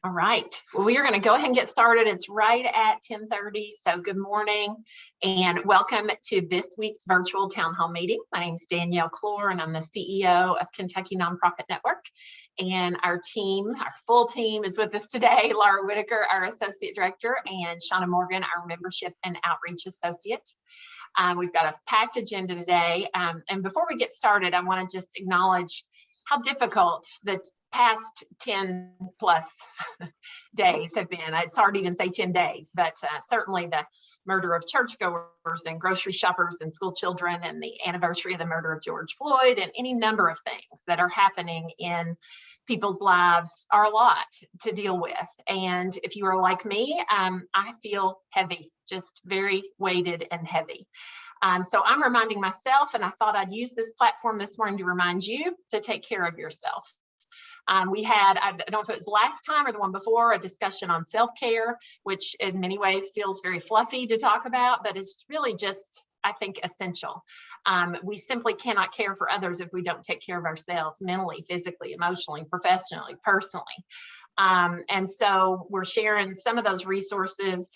All right, well, we are going to go ahead and get started. It's right at 10:30, so good morning and welcome to this week's virtual town hall meeting. My name is Danielle Clore and I'm the CEO of Kentucky Nonprofit Network. And our team, our full team is with us today. Laura Whitaker, our Associate Director, and Shauna Morgan, our Membership and Outreach Associate. We've got a packed agenda today. And before we get started, I want to just acknowledge how difficult the past 10 plus days have been. It's hard to even say 10 days, but certainly the murder of churchgoers and grocery shoppers and school children and the anniversary of the murder of George Floyd and any number of things that are happening in people's lives are a lot to deal with. And if you are like me, I feel heavy, just very weighted and heavy. So I'm reminding myself, and I thought I'd use this platform this morning to remind you to take care of yourself. We had, I don't know if it was last time or the one before, a discussion on self-care, which in many ways feels very fluffy to talk about, but it's really just, I think, essential. We simply cannot care for others if we don't take care of ourselves mentally, physically, emotionally, professionally, personally. And so we're sharing some of those resources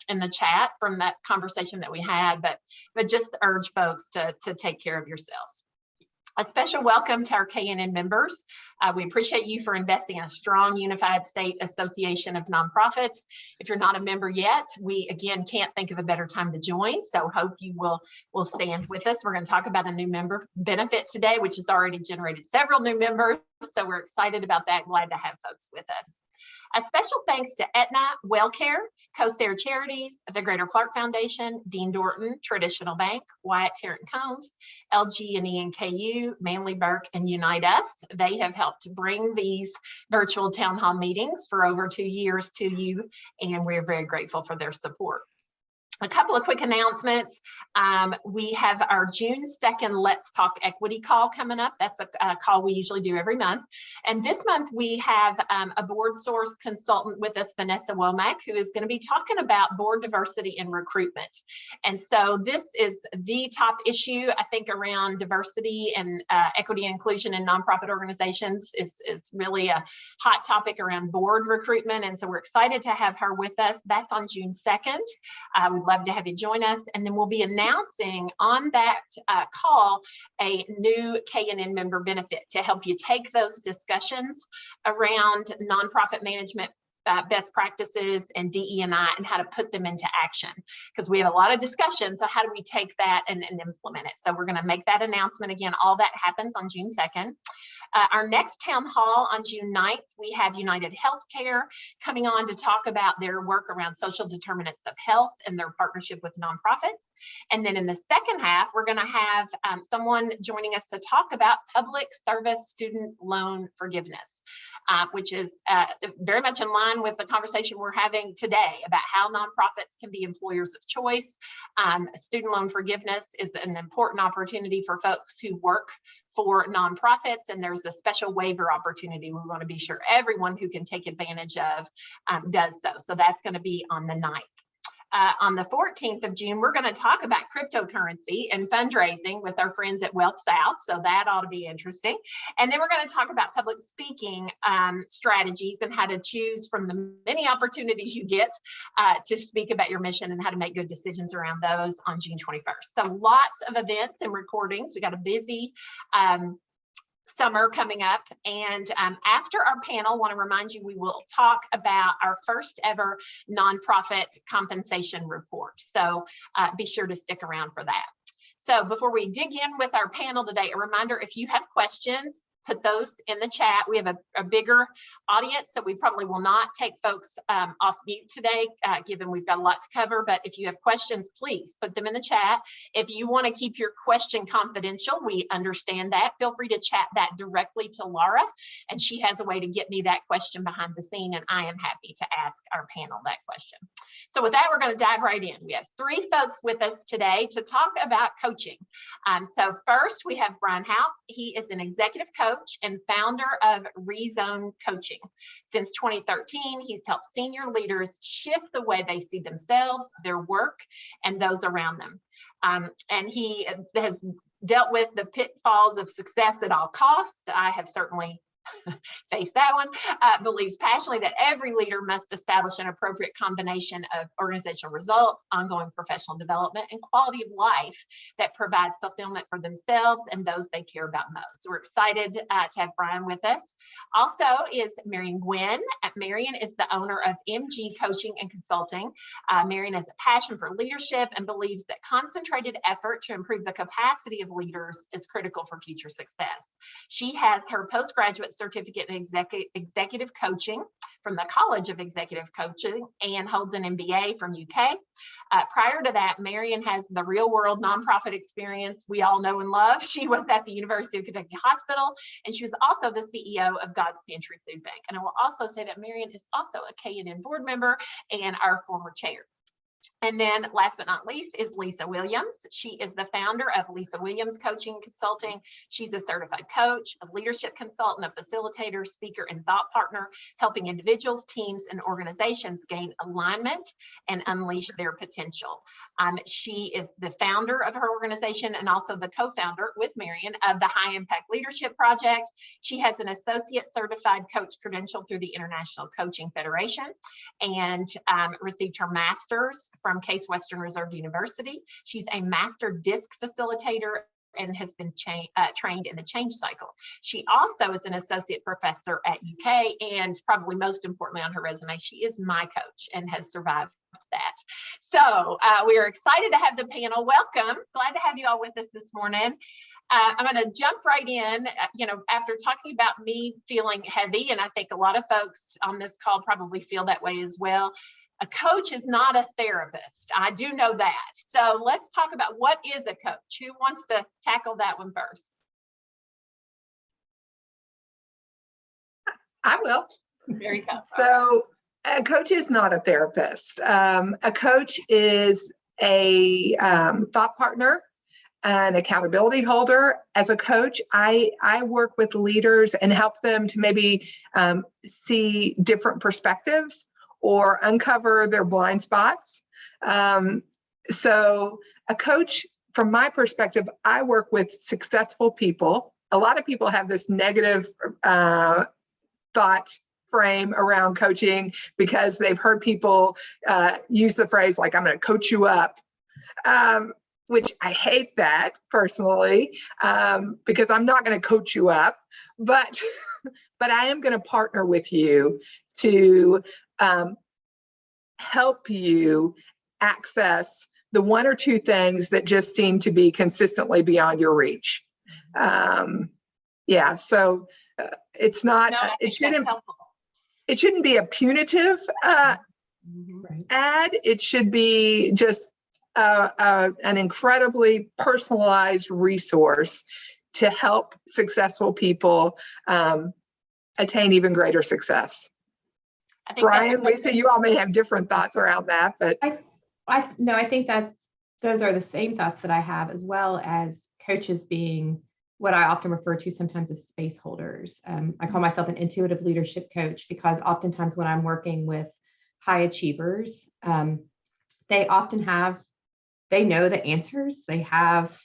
in the chat from that conversation that we had, but just urge folks to take care of yourselves. A special welcome to our KNN members. We appreciate you for investing in a strong, unified state association of nonprofits. If you're not a member yet, we again can't think of a better time to join. So hope you will stand with us. We're going to talk about a new member benefit today, which has already generated several new members. So we're excited about that. Glad to have folks with us. A special thanks to Aetna, WellCare, CoStar Charities, the Greater Clark Foundation, Dean Dorton, Traditional Bank, Wyatt Tarrant Combs, LG&E and KU, Manley Burke, and Unite Us. They have helped bring these virtual town hall meetings for over 2 years to you, and we're very grateful for their support. A couple of quick announcements. We have our June 2nd Let's Talk Equity call coming up. That's a call we usually do every month. And this month we have a board source consultant with us, Vanessa Womack, who is going to be talking about board diversity and recruitment. And so this is the top issue, I think, around diversity and equity and inclusion in nonprofit organizations is really a hot topic around board recruitment. And so we're excited to have her with us. That's on June 2nd. We'd love to have you join us. And then we'll be announcing on that call a new KNN member benefit to help you take those discussions around nonprofit management best practices and DE&I and how to put them into action, because we have a lot of discussion. So how do we take that and implement it? So we're going to make that announcement again. All that happens on June 2nd. Our next town hall on June 9th, we have United Healthcare coming on to talk about their work around social determinants of health and their partnership with nonprofits. And then in the second half, we're going to have someone joining us to talk about public service student loan forgiveness, which is very much in line with the conversation we're having today about how nonprofits can be employers of choice. Student loan forgiveness is an important opportunity for folks who work for nonprofits, and there's a special waiver opportunity we want to be sure everyone who can take advantage of does so. So that's going to be on the 9th. On the 14th of June, we're going to talk about cryptocurrency and fundraising with our friends at Wealth South. So that ought to be interesting. And then we're going to talk about public speaking strategies and how to choose from the many opportunities you get to speak about your mission and how to make good decisions around those on June 21st. So lots of events and recordings. We got a busy summer coming up, and after our panel, want to remind you we will talk about our first ever nonprofit compensation report. So be sure to stick around for that. So before we dig in with our panel today, a reminder, if you have questions, put those in the chat. We have a bigger audience, so we probably will not take folks off mute today, given we've got a lot to cover. But if you have questions, please put them in the chat. If you want to keep your question confidential, we understand that. Feel free to chat that directly to Laura, and she has a way to get me that question behind the scene, and I am happy to ask our panel that question. So with that, we're going to dive right in. We have 3 folks with us today to talk about coaching. So first, we have Brian Houp. He is an executive coach and founder of ReZone Coaching. Since 2013, he's helped senior leaders shift the way they see themselves, their work, and those around them. And he has dealt with the pitfalls of success at all costs. I have certainly face that one, believes passionately that every leader must establish an appropriate combination of organizational results, ongoing professional development, and quality of life that provides fulfillment for themselves and those they care about most. So we're excited to have Brian with us. Also is Marian Guinn. Marian is the owner of MG Coaching and Consulting. Marian has a passion for leadership and believes that concentrated effort to improve the capacity of leaders is critical for future success. She has her postgraduate certificate in executive coaching from the College of Executive Coaching and holds an MBA from UK. Prior to that, Marian has the real world nonprofit experience we all know and love. She was at the University of Kentucky Hospital, and she was also the CEO of God's Pantry Food Bank. And I will also say that Marian is also a K&N board member and our former chair. And then last but not least is Lisa Williams. She is the founder of Lisa Williams Coaching and Consulting. She's a certified coach, a leadership consultant, a facilitator, speaker, and thought partner, helping individuals, teams, and organizations gain alignment and unleash their potential. She is the founder of her organization and also the co-founder with Marian of the High Impact Leadership Project. She has an associate certified coach credential through the International Coaching Federation and received her master's from Case Western Reserve University. She's a master DISC facilitator and has been trained in the change cycle. She also is an associate professor at UK, and probably most importantly on her resume, she is my coach and has survived that. So we are excited to have the panel. Welcome. Glad to have you all with us this morning. I'm going to jump right in. After talking about me feeling heavy, and I think a lot of folks on this call probably feel that way as well. A coach is not a therapist. I do know that. So let's talk about what is a coach. Who wants to tackle that one first? I will. Very good. So a coach is not a therapist. A coach is a thought partner, an accountability holder. As a coach, I work with leaders and help them to maybe see different perspectives or uncover their blind spots. So a coach, from my perspective, I work with successful people. A lot of people have this negative thought frame around coaching because they've heard people use the phrase like, I'm going to coach you up, which I hate that personally, because I'm not going to coach you up, but I am going to partner with you to help you access the one or two things that just seem to be consistently beyond your reach. So it's not, it shouldn't be a punitive ad. It should be just an incredibly personalized resource to help successul people attain even greater success. Brian, Lisa, you all may have different thoughts around that, but I think that those are the same thoughts that I have, as well as coaches being what I often refer to sometimes as space holders. I call myself an intuitive leadership coach because oftentimes when I'm working with high achievers, they know the answers, they have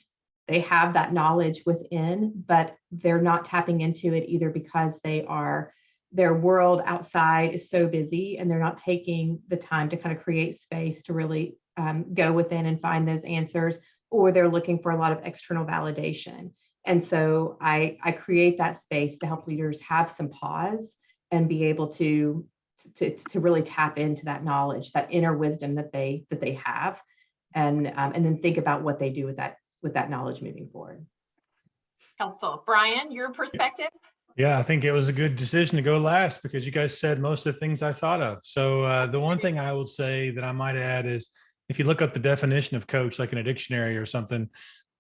that knowledge within, but they're not tapping into it either because their world outside is so busy and they're not taking the time to kind of create space to really go within and find those answers, or they're looking for a lot of external validation. And so I create that space to help leaders have some pause and be able to really tap into that knowledge, that inner wisdom that they have, and then think about what they do with that knowledge moving forward. Helpful. Brian, your perspective? Yeah, I think it was a good decision to go last because you guys said most of the things I thought of. So the one thing I would say that I might add is if you look up the definition of coach, like in a dictionary or something,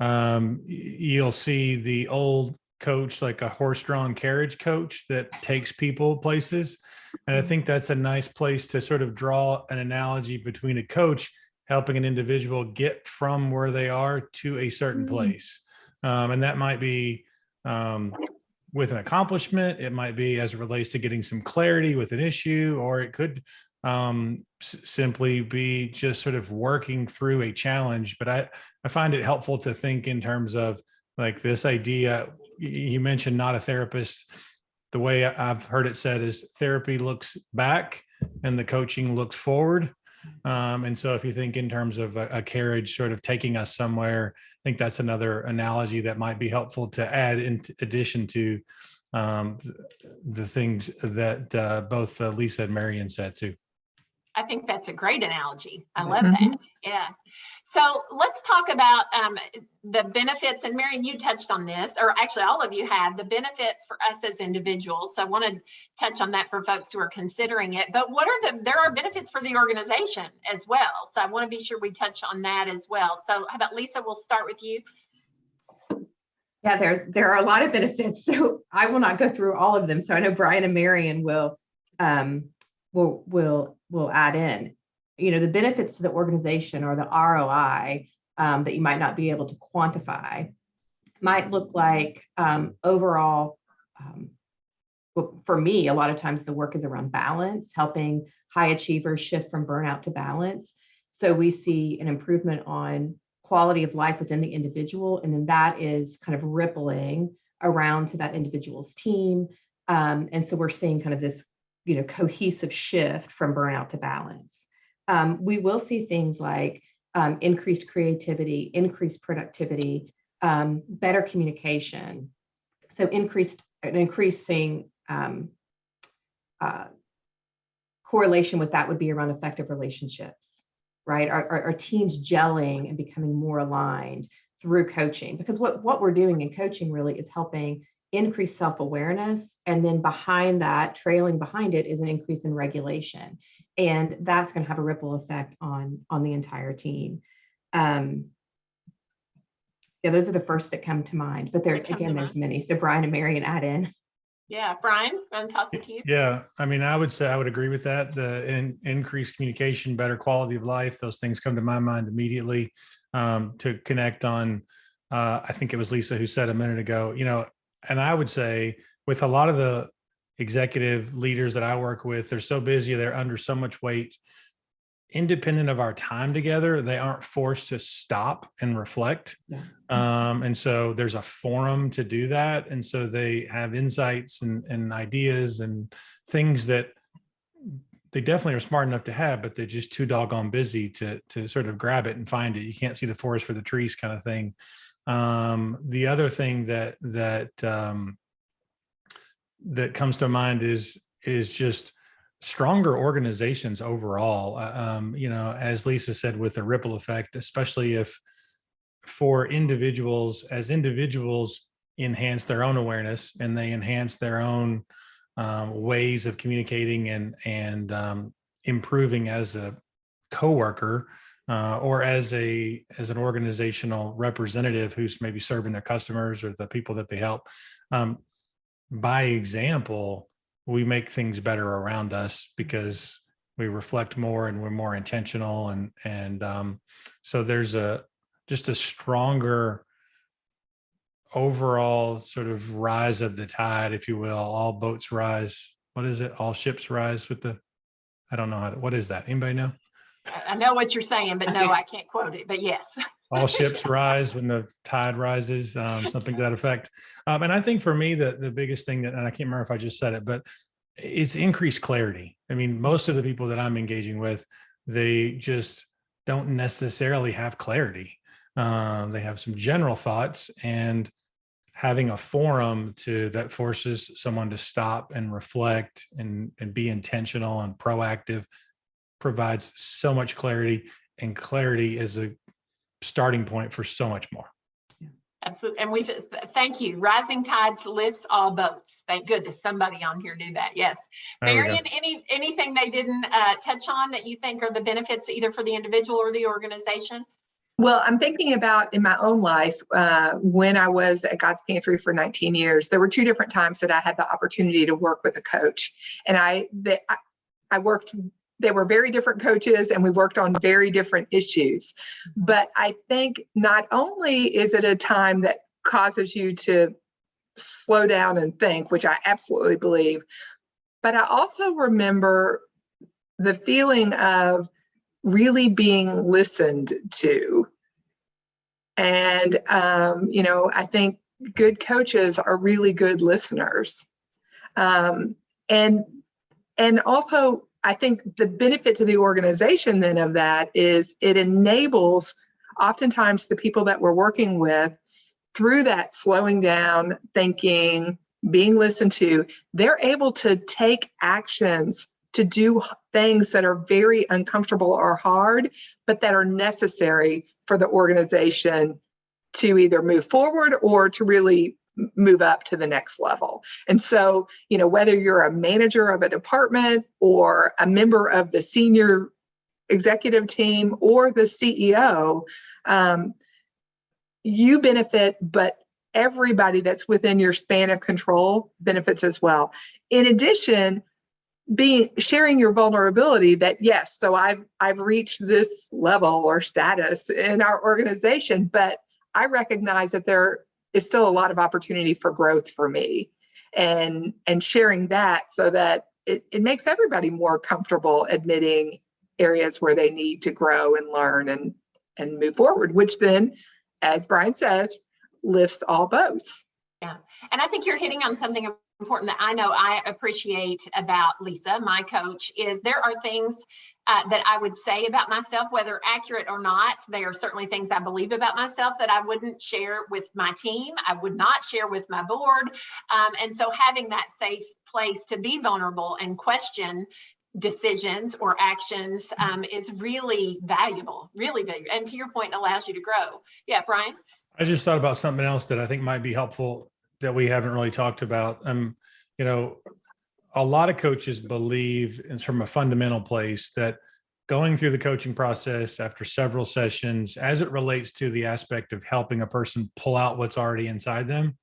you'll see the old coach, like a horse-drawn carriage coach that takes people places. And I think that's a nice place to sort of draw an analogy between a coach helping an individual get from where they are to a certain place. And that might be with an accomplishment, it might be as it relates to getting some clarity with an issue, or it could simply be just sort of working through a challenge. But I find it helpful to think in terms of like this idea, you mentioned not a therapist. the way I've heard it said is therapy looks back and the coaching looks forward. And so if you think in terms of a carriage sort of taking us somewhere, I think that's another analogy that might be helpful to add in addition to the things that both Lisa and Marian said too. I think that's a great analogy. I love Mhm. that. Yeah. So let's talk about the benefits. And Marian, you touched on this, or actually all of you have, the benefits for us as individuals. So I want to touch on that for folks who are considering it. But there are benefits for the organization as well. So I want to be sure we touch on that as well. So how about Lisa, we'll start with you. Yeah, there are a lot of benefits. So I will not go through all of them. So I know Brian and Marian will add in. You know, the benefits to the organization or the ROI that you might not be able to quantify might look like overall. Well, for me, a lot of times the work is around balance, helping high achievers shift from burnout to balance. So we see an improvement on quality of life within the individual, and then that is kind of rippling around to that individual's team. And so we're seeing kind of this, cohesive shift from burnout to balance. We will see things like increased creativity, increased productivity, better communication. So increasing correlation with that would be around effective relationships, right? Our teams gelling and becoming more aligned through coaching, because what we're doing in coaching really is helping increase self-awareness, and then trailing behind it is an increase in regulation, and that's going to have a ripple effect on the entire team. Yeah, those are the first that come to mind, but there's many. So Brian and Marian add in. Yeah, Brian, I'm toss it to you. Yeah, I mean, I would say I would agree with that. The increased communication, better quality of life, those things come to my mind immediately. To connect on, I think it was Lisa who said a minute ago, and I would say with a lot of the executive leaders that I work with, they're so busy, they're under so much weight. Independent of our time together, they aren't forced to stop and reflect. Yeah. And so there's a forum to do that. And so they have insights and ideas and things that they definitely are smart enough to have, but they're just too doggone busy to sort of grab it and find it. You can't see the forest for the trees kind of thing. The other thing that comes to mind is just stronger organizations overall. As Lisa said, with the ripple effect, especially if for individuals enhance their own awareness and they enhance their own ways of communicating and improving as a coworker or as an organizational representative who's maybe serving their customers or the people that they help. By example, we make things better around us because we reflect more and we're more intentional. And so there's just a stronger overall sort of rise of the tide, if you will. All boats rise. What is it? All ships rise I don't know what is that? Anybody know? I know what you're saying, but no, I can't quote it, but yes. All ships rise when the tide rises, something to that effect. And I think for me, the biggest thing and I can't remember if I just said it, but it's increased clarity. I mean, most of the people that I'm engaging with, they just don't necessarily have clarity. They have some general thoughts, and having a forum that forces someone to stop and reflect and be intentional and proactive provides so much clarity, and clarity is a starting point for so much more. Absolutely. And thank you. Rising tides lifts all boats. Thank goodness somebody on here knew that. Yes. Marian, anything they didn't touch on that you think are the benefits either for the individual or the organization? Well, I'm thinking about in my own life, when I was at God's Pantry for 19 years, there were two different times that I had the opportunity to work with a coach. And I worked, they were very different coaches, and we worked on very different issues. But I think not only is it a time that causes you to slow down and think, which I absolutely believe, but I also remember the feeling of really being listened to. And, I think good coaches are really good listeners. And also, I think the benefit to the organization then of that is it enables oftentimes the people that we're working with through that slowing down, thinking, being listened to, they're able to take actions to do things that are very uncomfortable or hard, but that are necessary for the organization to either move forward or to really move up to the next level. And so, whether you're a manager of a department or a member of the senior executive team or the CEO, you benefit, but everybody that's within your span of control benefits as well. In addition, sharing your vulnerability that, yes, so I've reached this level or status in our organization, but I recognize that there is still a lot of opportunity for growth for me, and sharing that so that it makes everybody more comfortable admitting areas where they need to grow and learn and move forward, which then, as Brian says, lifts all boats. Yeah. And I think you're hitting on something important that I know I appreciate about Lisa, my coach, is there are things that I would say about myself, whether accurate or not. They are certainly things I believe about myself that I wouldn't share with my team. I would not share with my board. And so having that safe place to be vulnerable and question decisions or actions is really valuable, really valuable. And to your point, allows you to grow. Yeah, Brian? I just thought about something else that I think might be helpful that we haven't really talked about. A lot of coaches believe, it's from a fundamental place, that going through the coaching process after several sessions, as it relates to the aspect of helping a person pull out what's already inside them,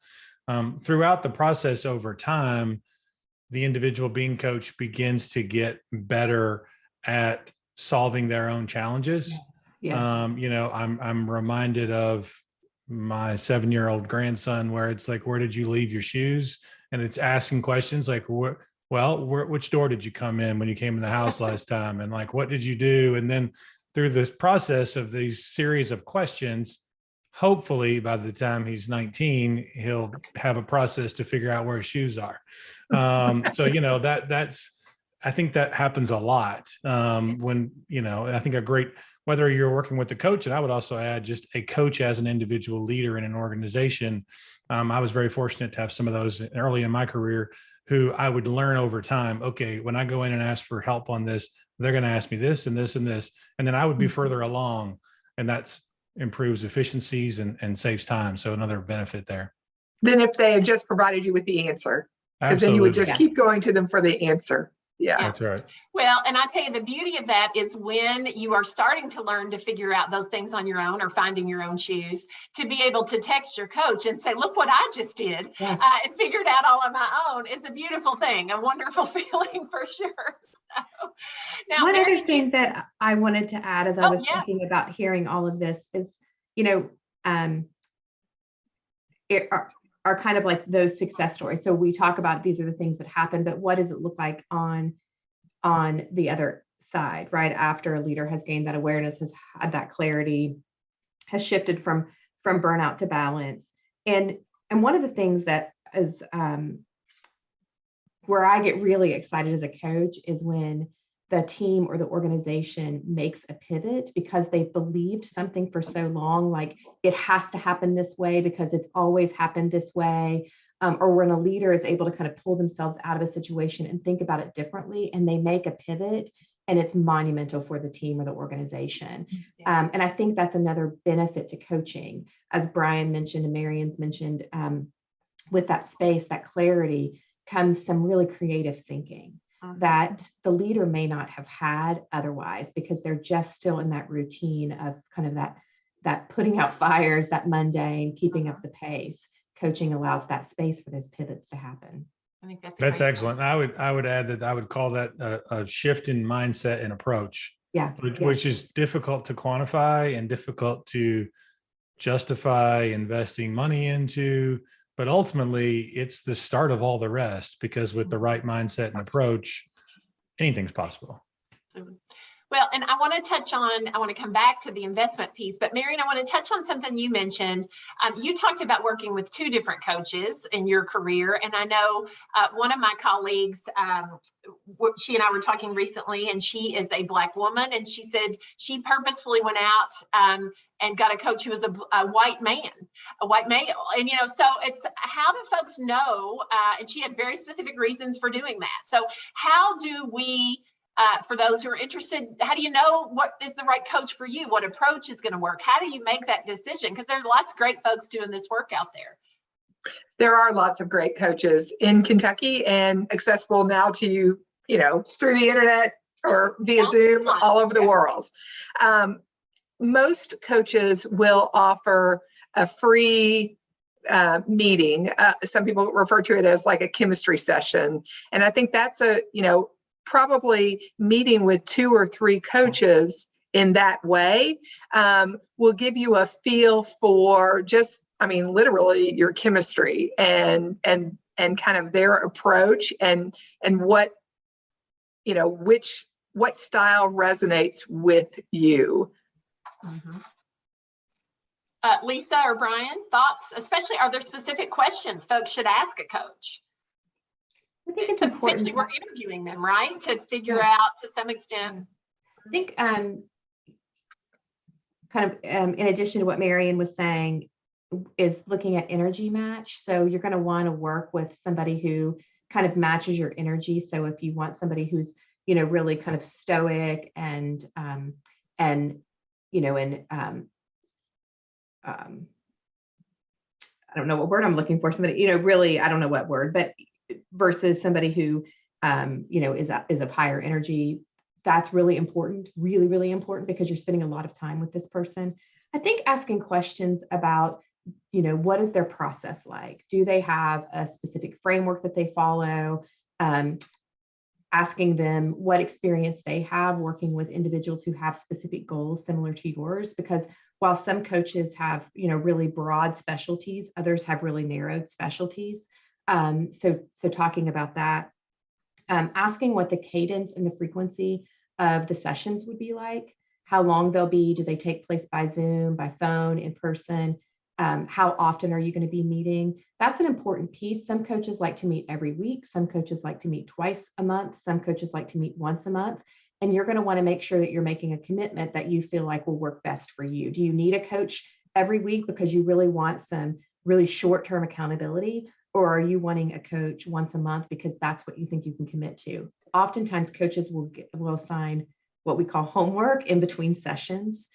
throughout the process over time, the individual being coached begins to get better at solving their own challenges. Yeah. I'm reminded of my 7-year-old grandson, where it's like, where did you leave your shoes? And it's asking questions like, which door did you come in when you came in the house last time? And like, what did you do? And then through this process of these series of questions, hopefully by the time he's 19, he'll have a process to figure out where his shoes are. That's, I think that happens a lot when, I think a great, whether you're working with the coach, and I would also add just a coach as an individual leader in an organization. I was very fortunate to have some of those early in my career who I would learn over time. Okay, when I go in and ask for help on this, they're going to ask me this and this and this. And then I would be further along, and that's improves efficiencies and saves time. So another benefit there. Then if they had just provided you with the answer, because then you would just keep going to them for the answer. Yeah, that's right. Well, and I tell you, the beauty of that is when you are starting to learn to figure out those things on your own or finding your own shoes, to be able to text your coach and say, look what I just did, Yes. And figured out all on my own. It's a beautiful thing, a wonderful feeling for sure. So, now, one Mary, other thing that I wanted to add as I was thinking about hearing all of this is, it are kind of like those success stories. So we talk about these are the things that happen, but what does it look like on the other side, right? After a leader has gained that awareness, has had that clarity, has shifted from burnout to balance. And one of the things that is where I get really excited as a coach is when the team or the organization makes a pivot because they've believed something for so long, like it has to happen this way because it's always happened this way, or when a leader is able to kind of pull themselves out of a situation and think about it differently, and they make a pivot, and it's monumental for the team or the organization. And I think that's another benefit to coaching, as Brian mentioned and Marian's mentioned, with that space, that clarity comes some really creative thinking that the leader may not have had otherwise, because they're just still in that routine of kind of that putting out fires, that mundane, keeping up the pace. Coaching allows that space for those pivots to happen. I think that's excellent. I would add that I would call that a shift in mindset and approach. Which is difficult to quantify and difficult to justify investing money into. But ultimately, it's the start of all the rest, because with the right mindset and approach, anything's possible. Well, and I want to come back to the investment piece, but Marian, I want to touch on something you mentioned. You talked about working with two different coaches in your career. And I know one of my colleagues, she and I were talking recently, and she is a Black woman. And she said she purposefully went out and got a coach who was a white man, a white male. And, so it's how do folks know? And she had very specific reasons for doing that. So how do we, for those who are interested, how do you know what is the right coach for you? What approach is going to work? How do you make that decision? Because there are lots of great folks doing this work out there. There are lots of great coaches in Kentucky and accessible now to you, through the internet or via Zoom all over the world. Most coaches will offer a free meeting. Some people refer to it as like a chemistry session. And I think that's probably meeting with 2 or 3 coaches in that way will give you a feel for just, literally your chemistry and kind of their approach and what, what style resonates with you. Mm-hmm. Lisa or Brian, thoughts? Especially, are there specific questions folks should ask a coach? I think it's important. Essentially, we're interviewing them, right, to figure out to some extent. I think in addition to what Marian was saying, is looking at energy match. So you're going to want to work with somebody who kind of matches your energy. So if you want somebody who's really kind of stoic and I don't know what word I'm looking for. Somebody, really, I don't know what word, but versus somebody who, is of higher energy. That's really important, really, really important, because you're spending a lot of time with this person. I think asking questions about, what is their process like? Do they have a specific framework that they follow? Asking them what experience they have working with individuals who have specific goals similar to yours, because while some coaches have, really broad specialties, others have really narrowed specialties. So talking about that, asking what the cadence and the frequency of the sessions would be like, how long they'll be, do they take place by Zoom, by phone, in person? How often are you going to be meeting? That's an important piece. Some coaches like to meet every week. Some coaches like to meet twice a month. Some coaches like to meet once a month. And you're going to want to make sure that you're making a commitment that you feel like will work best for you. Do you need a coach every week because you really want some really short-term accountability? Or are you wanting a coach once a month because that's what you think you can commit to? Oftentimes coaches will assign what we call homework in between sessions.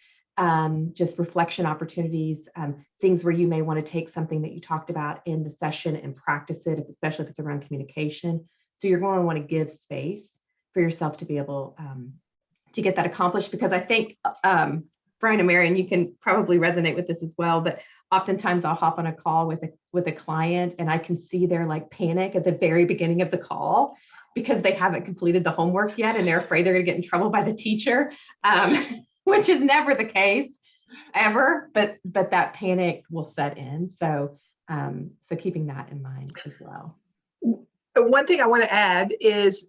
Just reflection opportunities, things where you may want to take something that you talked about in the session and practice it, especially if it's around communication. So you're going to want to give space for yourself to be able to get that accomplished, because I think, Brian and Marian, you can probably resonate with this as well, but oftentimes I'll hop on a call with a client and I can see their panic at the very beginning of the call because they haven't completed the homework yet and they're afraid they're going to get in trouble by the teacher. Which is never the case ever, but that panic will set in. So keeping that in mind as well. One thing I want to add is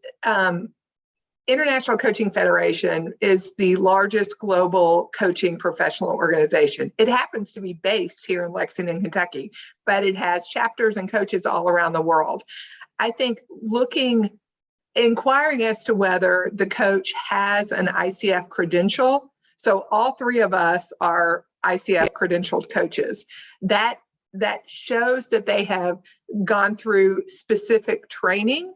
International Coaching Federation is the largest global coaching professional organization. It happens to be based here in Lexington, Kentucky, but it has chapters and coaches all around the world. I think inquiring as to whether the coach has an ICF credential. So all 3 of us are ICF credentialed coaches. That shows that they have gone through specific training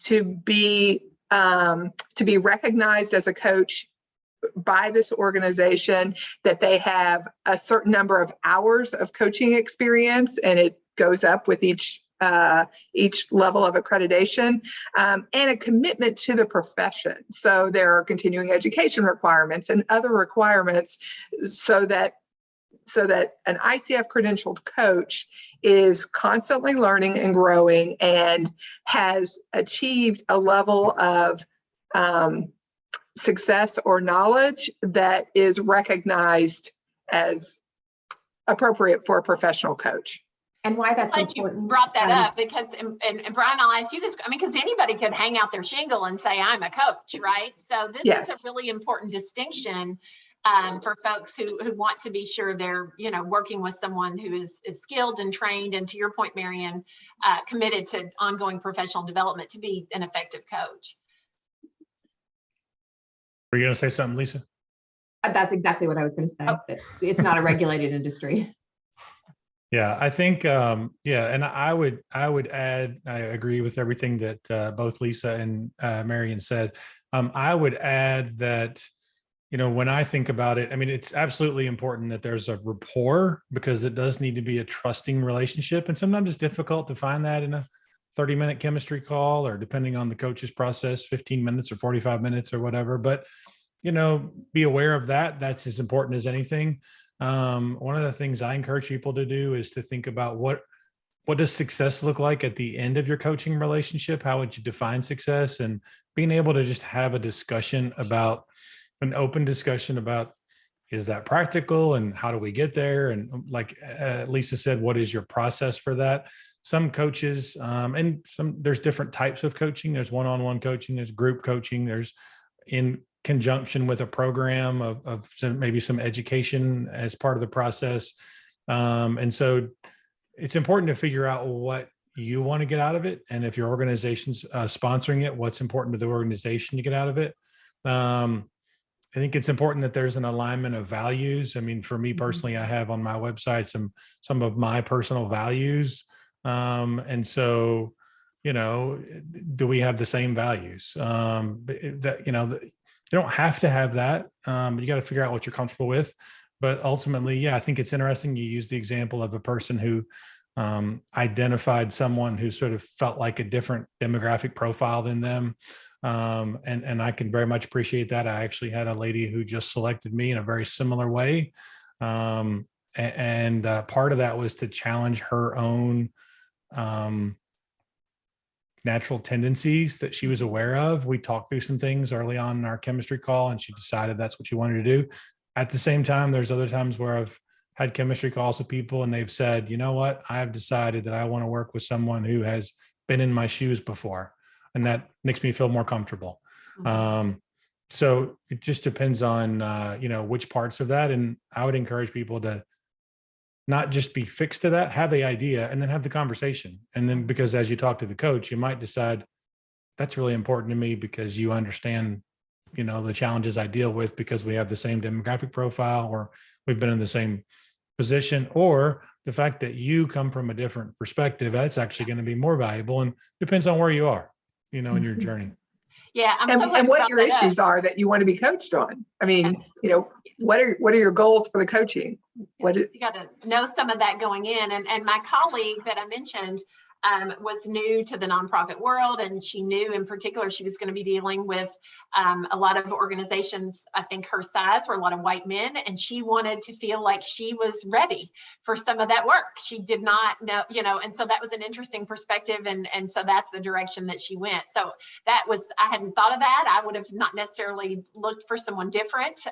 to be recognized as a coach by this organization, that they have a certain number of hours of coaching experience, and it goes up with each level of accreditation, and a commitment to the profession. So there are continuing education requirements and other requirements so that an ICF credentialed coach is constantly learning and growing and has achieved a level of success or knowledge that is recognized as appropriate for a professional coach. And why that's Glad important. you brought that up because, and Brian, I'll ask you this, I mean, because anybody could hang out their shingle and say, I'm a coach, right? So this is a really important distinction for folks who want to be sure they're, working with someone who is skilled and trained, and to your point, Marian, committed to ongoing professional development to be an effective coach. Were you going to say something, Lisa? That's exactly what I was going to say. That it's not a regulated industry. Yeah, I think, and I would add, I agree with everything that both Lisa and Marian said. I would add that, when I think about it, I mean, it's absolutely important that there's a rapport, because it does need to be a trusting relationship. And sometimes it's difficult to find that in a 30-minute chemistry call, or depending on the coach's process, 15 minutes or 45 minutes or whatever. But, be aware of that. That's as important as anything. One of the things I encourage people to do is to think about what does success look like at the end of your coaching relationship? How would you define success? And being able to just have a discussion about, an open discussion about, is that practical and how do we get there? And like Lisa said, what is your process for that? Some coaches, there's different types of coaching. There's one-on-one coaching, there's group coaching, there's in conjunction with a program of maybe some education as part of the process. And so it's important to figure out what you want to get out of it. And if your organization's sponsoring it, what's important to the organization to get out of it. I think it's important that there's an alignment of values. I mean, for me personally, I have on my website some of my personal values. And so, do we have the same values? You don't have to have that. You got to figure out what you're comfortable with. But ultimately, yeah, I think it's interesting. You use the example of a person who identified someone who sort of felt like a different demographic profile than them. And I can very much appreciate that. I actually had a lady who just selected me in a very similar way. And part of that was to challenge her own natural tendencies that she was aware of. We talked through some things early on in our chemistry call, and she decided that's what she wanted to do. At the same time, there's other times where I've had chemistry calls with people and they've said, you know what, I have decided that I want to work with someone who has been in my shoes before, and that makes me feel more comfortable. So it just depends on, which parts of that. And I would encourage people to not just be fixed to that, have the idea and then have the conversation. And then, because as you talk to the coach, you might decide that's really important to me because you understand, the challenges I deal with because we have the same demographic profile, or we've been in the same position, or the fact that you come from a different perspective, that's actually going to be more valuable, and depends on where you are, in your journey. Yeah. And what your issues are that you want to be coached on. I mean, what are your goals for the coaching? You got to know some of that going in. And my colleague that I mentioned was new to the nonprofit world, and she knew in particular she was going to be dealing with a lot of organizations. I think her size were a lot of white men, and she wanted to feel like she was ready for some of that work. She did not know, and so that was an interesting perspective, and so that's the direction that she went. So I hadn't thought of that. I would have not necessarily looked for someone different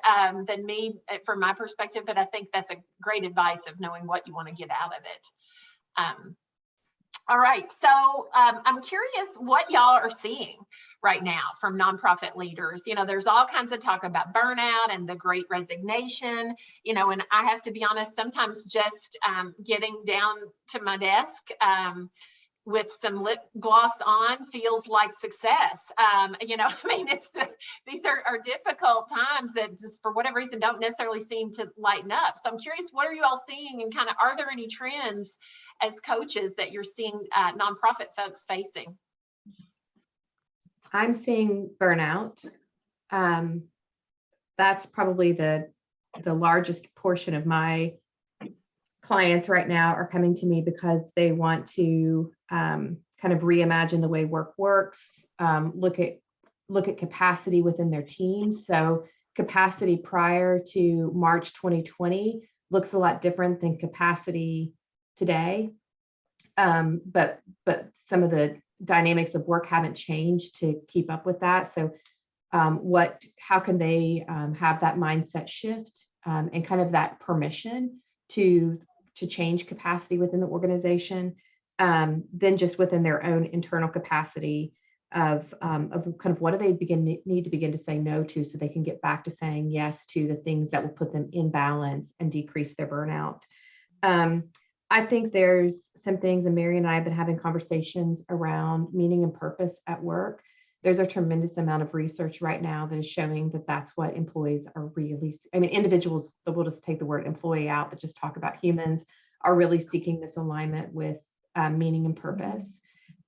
than me from my perspective, but I think that's a great advice of knowing what you want to get out of it. All right, so I'm curious what y'all are seeing right now from nonprofit leaders. There's all kinds of talk about burnout and the great resignation, and I have to be honest, sometimes just getting down to my desk with some lip gloss on feels like success. These are difficult times that just for whatever reason don't necessarily seem to lighten up. So I'm curious, what are you all seeing, and kind of are there any trends as coaches that you're seeing nonprofit folks facing? I'm seeing burnout. That's probably the largest portion of my clients right now are coming to me because they want to kind of reimagine the way work works, look at capacity within their teams. So capacity prior to March 2020 looks a lot different than capacity today. But some of the dynamics of work haven't changed to keep up with that. So how can they have that mindset shift and kind of that permission to to change capacity within the organization than just within their own internal capacity of kind of what do they need to begin to say no to so they can get back to saying yes to the things that will put them in balance and decrease their burnout. I think there's some things, and Marian and I have been having conversations around meaning and purpose at work. There's a tremendous amount of research right now that is showing that that's what employees are really, I mean, individuals, we'll just take the word employee out, but just talk about humans, are really seeking this alignment with meaning and purpose.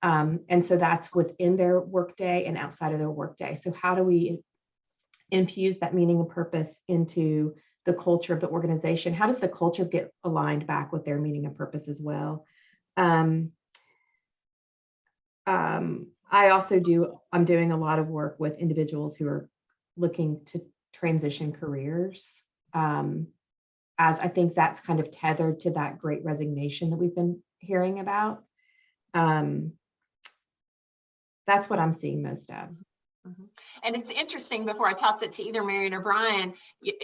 And so that's within their workday and outside of their workday. So how do we infuse that meaning and purpose into the culture of the organization? How does the culture get aligned back with their meaning and purpose as well? I'm doing a lot of work with individuals who are looking to transition careers, as I think that's kind of tethered to that great resignation that we've been hearing about. That's what I'm seeing most of. And it's interesting, before I toss it to either Marian or Brian,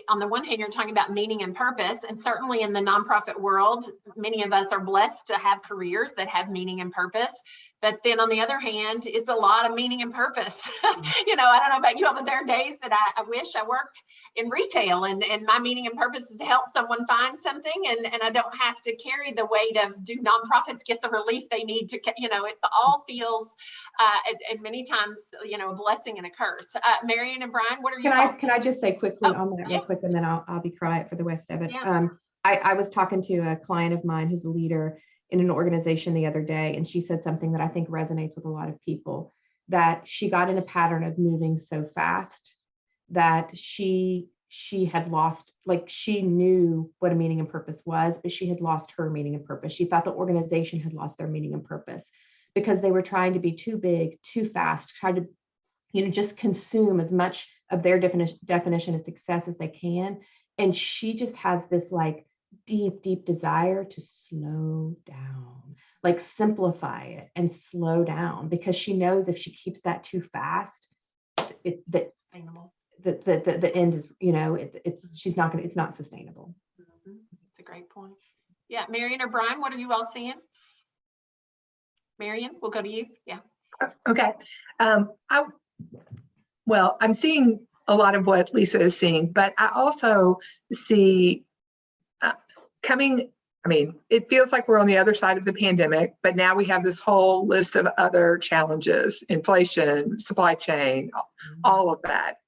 on the one hand, you're talking about meaning and purpose, and certainly in the nonprofit world, many of us are blessed to have careers that have meaning and purpose. But then on the other hand, it's a lot of meaning and purpose. You know, I don't know about you, but there are days that I wish I worked in retail and my meaning and purpose is to help someone find something, and I don't have to carry the weight of, do nonprofits get the relief they need to, you know, it all feels, and many times, you know, a blessing and a curse. Marian and Brian, what are you? Can I just say quickly on that real quick, and then I'll be quiet for the rest of it. Yeah. I was talking to a client of mine who's a leader in an organization the other day, and she said something that I think resonates with a lot of people, that she got in a pattern of moving so fast that she had lost, like, she knew what a meaning and purpose was, but she had lost her meaning and purpose. She thought the organization had lost their meaning and purpose because they were trying to be too big, too fast, try to, you know, just consume as much of their definition of success as they can. And she just has this like deep desire to slow down, like simplify it and slow down, because she knows if she keeps that too fast, the end is, you know, it's not sustainable. It's a great point. Yeah, Marian or Brian, what are you all seeing? Marian, we'll go to you. Yeah. Okay. Well, I'm seeing a lot of what Lisa is seeing, but I also see it feels like we're on the other side of the pandemic, but now we have this whole list of other challenges: inflation, supply chain, all of that.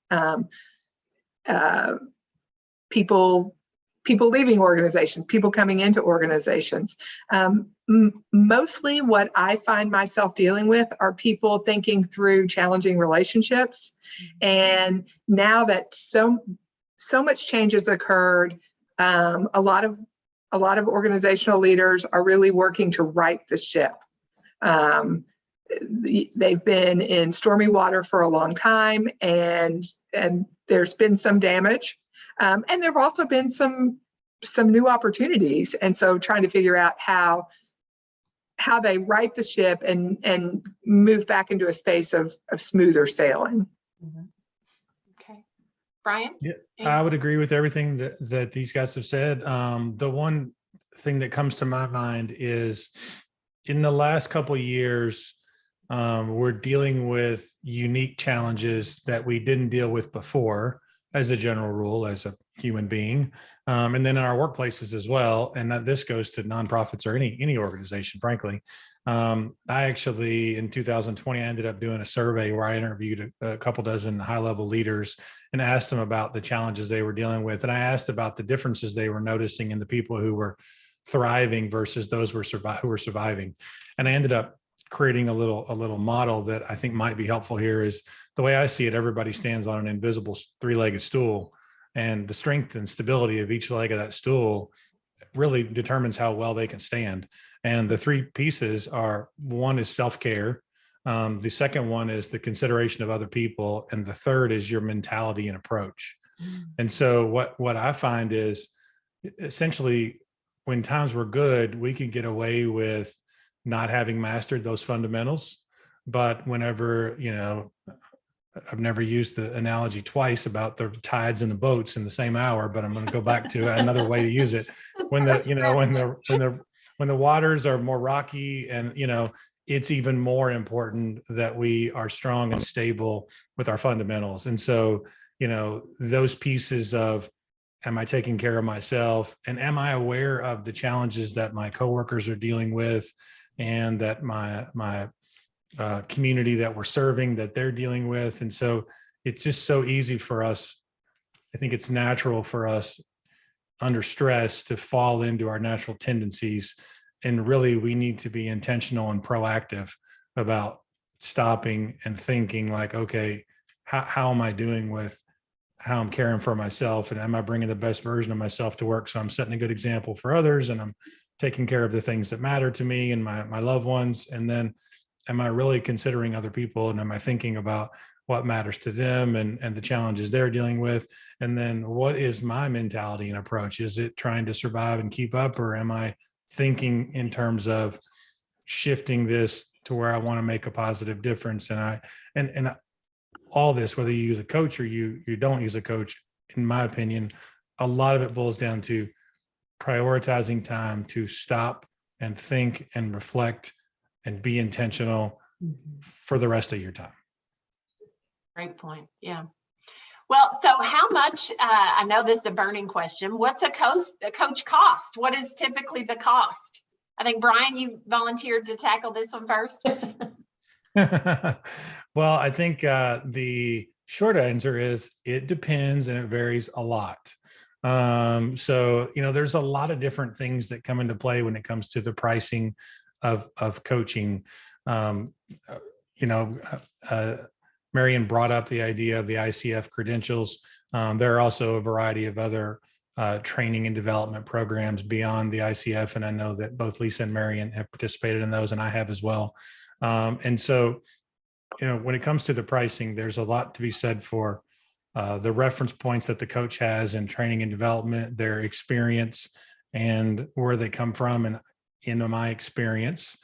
People leaving organizations, people coming into organizations. Mostly what I find myself dealing with are people thinking through challenging relationships. And now that so much change has occurred, a lot of organizational leaders are really working to right the ship. They've been in stormy water for a long time, and there's been some damage. And there have also been some new opportunities. And so trying to figure out how they right the ship and move back into a space of smoother sailing. Okay. Brian? Yeah, I would agree with everything that these guys have said. The one thing that comes to my mind is, in the last couple of years, we're dealing with unique challenges that we didn't deal with before, as a general rule, as a human being, and then in our workplaces as well. And that this goes to nonprofits or any organization, frankly. I actually, in 2020, I ended up doing a survey where I interviewed a couple dozen high-level leaders and asked them about the challenges they were dealing with. And I asked about the differences they were noticing in the people who were thriving versus those who were surviving. And I ended up creating a little model that I think might be helpful here. Is the way I see it: everybody stands on an invisible three-legged stool, and the strength and stability of each leg of that stool really determines how well they can stand. And the three pieces are: one is self-care, the second one is the consideration of other people, and the third is your mentality and approach. And so what I find is, essentially, when times were good, we could get away with not having mastered those fundamentals. But whenever, you know, I've never used the analogy twice about the tides and the boats in the same hour, but I'm going to go back to another way to use it. when the waters are more rocky, and it's even more important that we are strong and stable with our fundamentals. And so those pieces of, am I taking care of myself, and am I aware of the challenges that my coworkers are dealing with, and that my community that we're serving, that they're dealing with. And so it's just so easy for us. I think it's natural for us under stress to fall into our natural tendencies. And really, we need to be intentional and proactive about stopping and thinking like, okay, how am I doing with how I'm caring for myself? And am I bringing the best version of myself to work? So I'm setting a good example for others, and I'm taking care of the things that matter to me and my loved ones. And then am I really considering other people? And am I thinking about what matters to them and the challenges they're dealing with? And then what is my mentality and approach? Is it trying to survive and keep up, or am I thinking in terms of shifting this to where I want to make a positive difference? And all this, whether you use a coach or you don't use a coach, in my opinion, a lot of it boils down to prioritizing time to stop and think and reflect and be intentional for the rest of your time. Great point. Yeah. Well, so how much, I know this is a burning question, what's a coach cost? What is typically the cost? I think, Brian, you volunteered to tackle this one first. Well, I think the short answer is it depends, and it varies a lot. So, there's a lot of different things that come into play when it comes to the pricing of coaching. Marian brought up the idea of the ICF credentials. There are also a variety of other training and development programs beyond the ICF. And I know that both Lisa and Marian have participated in those, and I have as well. And so, when it comes to the pricing, there's a lot to be said for the reference points that the coach has in training and development, their experience, and where they come from. And in my experience,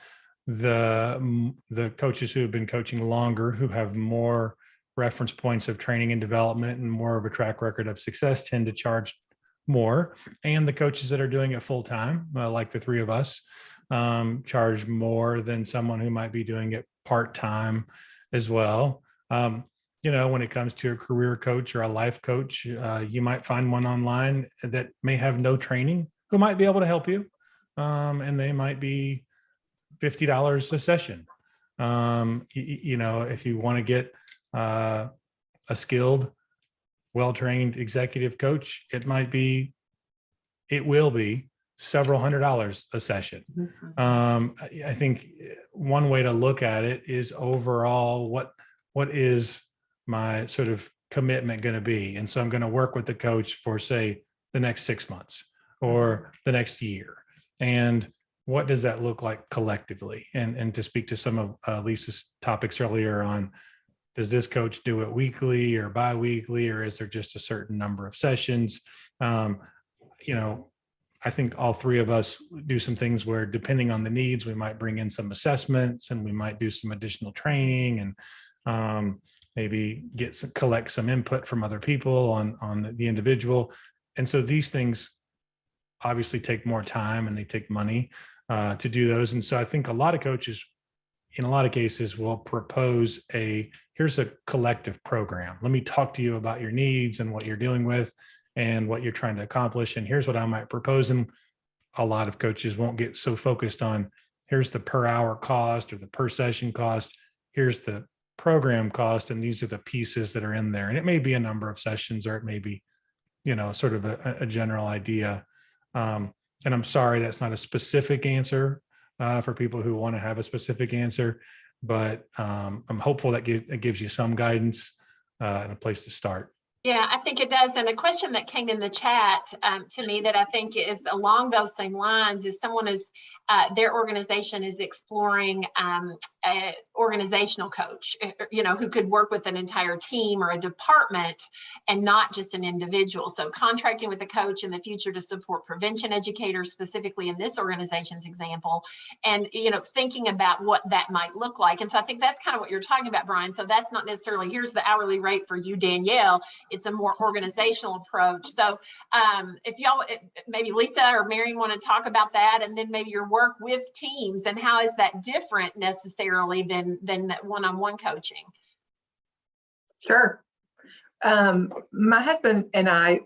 the coaches who have been coaching longer, who have more reference points of training and development and more of a track record of success, tend to charge more. And the coaches that are doing it full time, like the three of us, charge more than someone who might be doing it part time as well. When it comes to a career coach or a life coach, you might find one online that may have no training, who might be able to help you. And they might be $50 a session. If you want to get a skilled, well-trained executive coach, it will be several $100s a session. I think one way to look at it is overall, what is my sort of commitment going to be? And so I'm going to work with the coach for, say, the next 6 months or the next year. And what does that look like collectively? And to speak to some of Lisa's topics earlier on, does this coach do it weekly or bi-weekly, or is there just a certain number of sessions? I think all three of us do some things where, depending on the needs, we might bring in some assessments, and we might do some additional training, and maybe collect some input from other people on the individual. And so these things obviously take more time, and they take money to do those. And so I think a lot of coaches, in a lot of cases, will propose here's a collective program. Let me talk to you about your needs and what you're dealing with and what you're trying to accomplish. And here's what I might propose. And a lot of coaches won't get so focused on, here's the per hour cost or the per session cost. Here's the program cost. And these are the pieces that are in there. And it may be a number of sessions, or it may be, sort of a general idea. And I'm sorry, that's not a specific answer for people who want to have a specific answer, but I'm hopeful that it gives you some guidance and a place to start. Yeah, I think it does. And a question that came in the chat to me that I think is along those same lines is someone their organization is exploring an organizational coach, who could work with an entire team or a department and not just an individual. So contracting with a coach in the future to support prevention educators, specifically in this organization's example, and, thinking about what that might look like. And so I think that's kind of what you're talking about, Brian. So that's not necessarily, here's the hourly rate for you, Danielle. It's a more organizational approach. So if y'all, maybe Lisa or Marian want to talk about that, and then maybe your work with teams and how is that different necessarily than one-on-one coaching? Sure. My husband and I,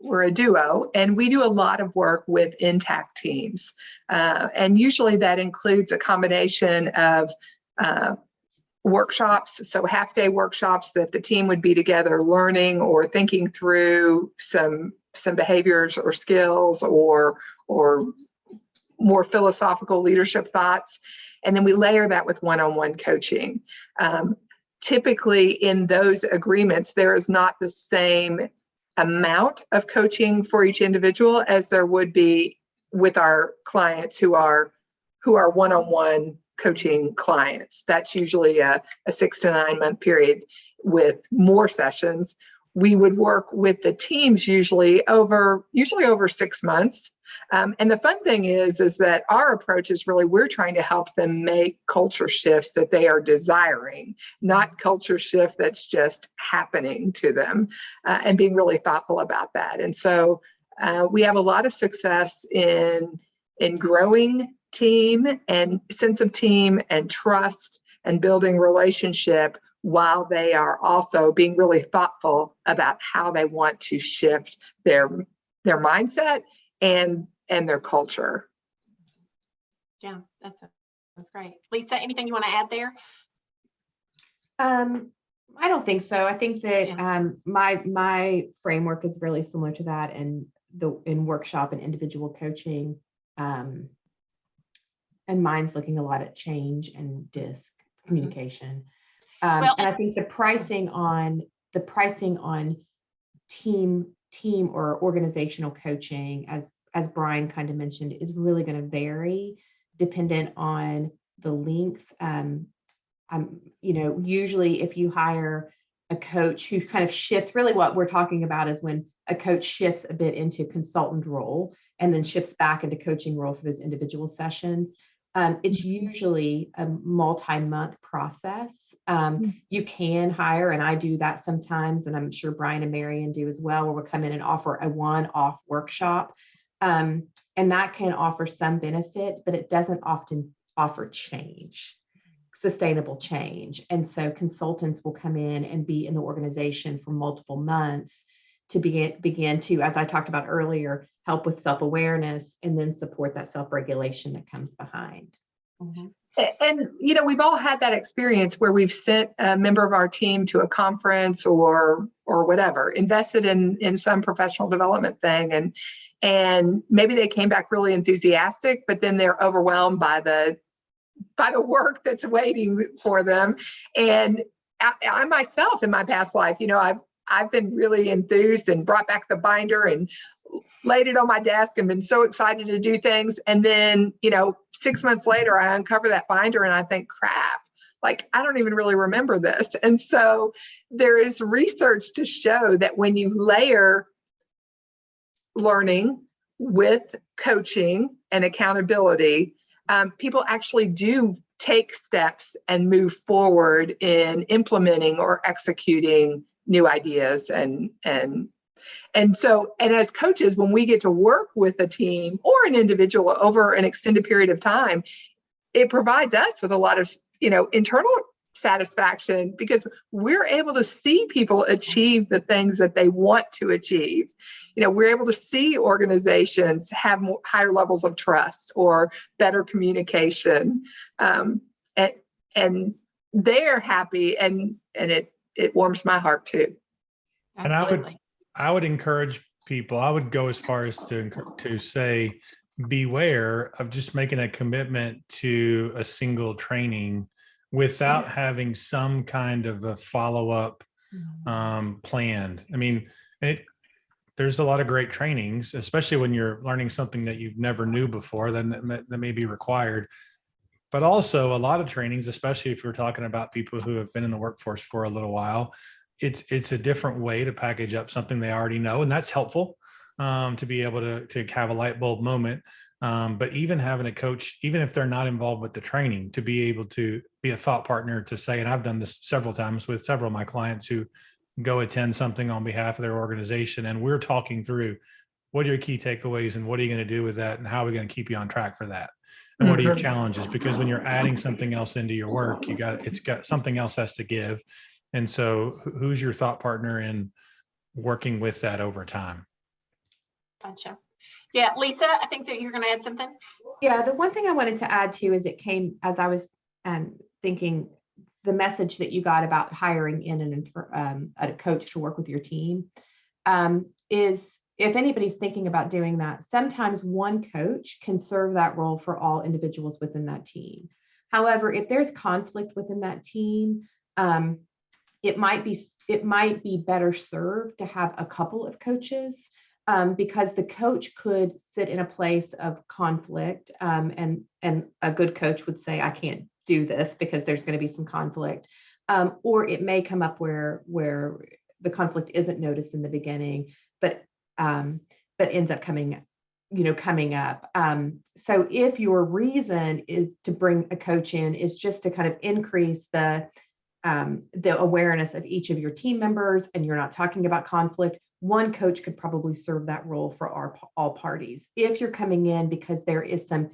we're a duo, and we do a lot of work with intact teams. And usually that includes a combination of workshops, so half-day workshops that the team would be together learning or thinking through some behaviors or skills or more philosophical leadership thoughts. And then we layer that with one-on-one coaching. Typically in those agreements, there is not the same amount of coaching for each individual as there would be with our clients who are one-on-one coaching clients. That's usually a 6 to 9 month period with more sessions. We would work with the teams usually over 6 months. And the fun thing is that our approach is really, we're trying to help them make culture shifts that they are desiring, not culture shift that's just happening to them, and being really thoughtful about that. And so we have a lot of success in growing team and sense of team and trust and building relationship, while they are also being really thoughtful about how they want to shift their mindset and their culture. Yeah, that's great. Lisa, anything you want to add there? I don't think so. I think that my framework is really similar to that, and in workshop and individual coaching, and mine's looking a lot at change and DISC communication. And I think the pricing on team or organizational coaching, as Brian kind of mentioned, is really going to vary dependent on the length. Usually if you hire a coach who kind of shifts, really what we're talking about is when a coach shifts a bit into consultant role and then shifts back into coaching role for those individual sessions. It's usually a multi-month process. You can hire, and I do that sometimes, and I'm sure Brian and Marian do as well, where we'll come in and offer a one-off workshop. And that can offer some benefit, but it doesn't often offer change, sustainable change. And so consultants will come in and be in the organization for multiple months to begin to, as I talked about earlier, help with self-awareness and then support that self-regulation that comes behind. Mm-hmm. And, we've all had that experience where we've sent a member of our team to a conference or whatever, invested in some professional development thing. And maybe they came back really enthusiastic, but then they're overwhelmed by the work that's waiting for them. And I myself, in my past life, I've been really enthused and brought back the binder and laid it on my desk and been so excited to do things. And then, 6 months later, I uncover that binder and I think, crap, like, I don't even really remember this. And so there is research to show that when you layer learning with coaching and accountability, people actually do take steps and move forward in implementing or executing new ideas. And as coaches, when we get to work with a team or an individual over an extended period of time, it provides us with a lot of, internal satisfaction, because we're able to see people achieve the things that they want to achieve. We're able to see organizations have higher levels of trust or better communication, and they're happy, and it warms my heart too. Absolutely. And I would encourage people, I would go as far as to say, beware of just making a commitment to a single training without having some kind of a follow-up planned. I mean, there's a lot of great trainings, especially when you're learning something that you've never knew before, then that may be required. But also a lot of trainings, especially if you're talking about people who have been in the workforce for a little while, it's a different way to package up something they already know. And that's helpful to be able to have a light bulb moment. But even having a coach, even if they're not involved with the training, to be able to be a thought partner to say, and I've done this several times with several of my clients who go attend something on behalf of their organization. And we're talking through, what are your key takeaways and what are you going to do with that? And how are we going to keep you on track for that? And what are your challenges? Because when you're adding something else into your work, it's got something else has to give. And so who's your thought partner in working with that over time? Gotcha. Yeah, Lisa, I think that you're going to add something. Yeah, the one thing I wanted to add too is it came as I was thinking the message that you got about hiring in a coach to work with your team is, if anybody's thinking about doing that, sometimes one coach can serve that role for all individuals within that team. However, if there's conflict within that team, it might be better served to have a couple of coaches, because the coach could sit in a place of conflict, and a good coach would say, I can't do this because there's going to be some conflict, or it may come up where the conflict isn't noticed in the beginning, but ends up coming up. So if your reason is to bring a coach in is just to kind of increase the awareness of each of your team members, and you're not talking about conflict, one coach could probably serve that role for all parties. If you're coming in because there is some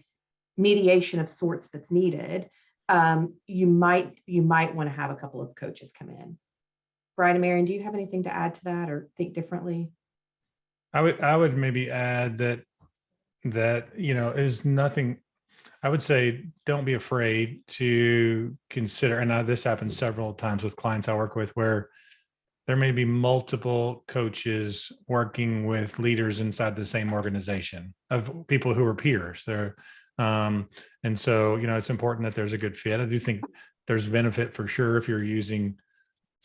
mediation of sorts that's needed, you might want to have a couple of coaches come in. Brian and Marian, do you have anything to add to that or think differently? I would maybe add that is nothing. I would say don't be afraid to consider, and this happens several times with clients I work with, where there may be multiple coaches working with leaders inside the same organization of people who are peers. And so, it's important that there's a good fit. I do think there's benefit for sure if you're using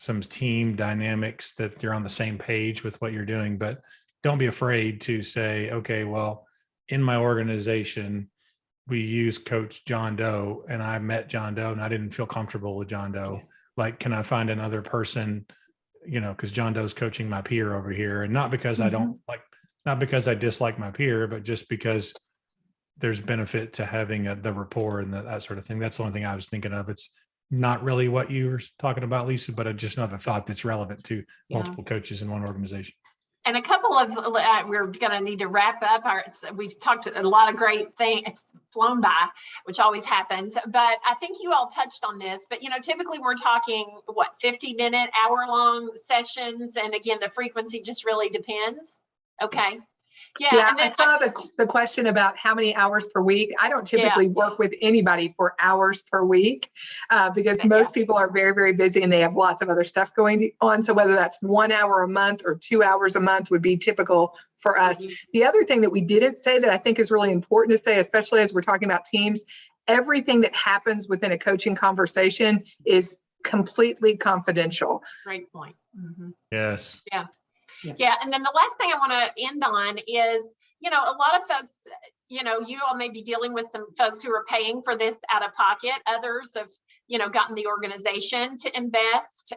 some team dynamics that you're on the same page with what you're doing, but don't be afraid to say, okay, well, in my organization, we use Coach John Doe, and I met John Doe and I didn't feel comfortable with John Doe. Like, can I find another person, because John Doe's coaching my peer over here, and not because not because I dislike my peer, but just because there's benefit to having the rapport and that sort of thing. That's the only thing I was thinking of. It's not really what you were talking about, Lisa, but just another thought that's relevant to multiple coaches in one organization. And a couple of, we're going to need to wrap up. We've talked a lot of great things. It's flown by, which always happens. But I think you all touched on this. But, typically we're talking, 50-minute, hour-long sessions. And again, the frequency just really depends. Okay. Yeah, I saw the question about how many hours per week. I don't typically work with anybody for hours per week because most people are very, very busy and they have lots of other stuff going on. So whether that's 1 hour a month or 2 hours a month would be typical for us. Mm-hmm. The other thing that we didn't say that I think is really important to say, especially as we're talking about teams, everything that happens within a coaching conversation is completely confidential. Great point. Mm-hmm. Yes. Yeah. Yeah. And then the last thing I want to end on is, a lot of folks, you all may be dealing with some folks who are paying for this out of pocket. Others have, gotten the organization to invest.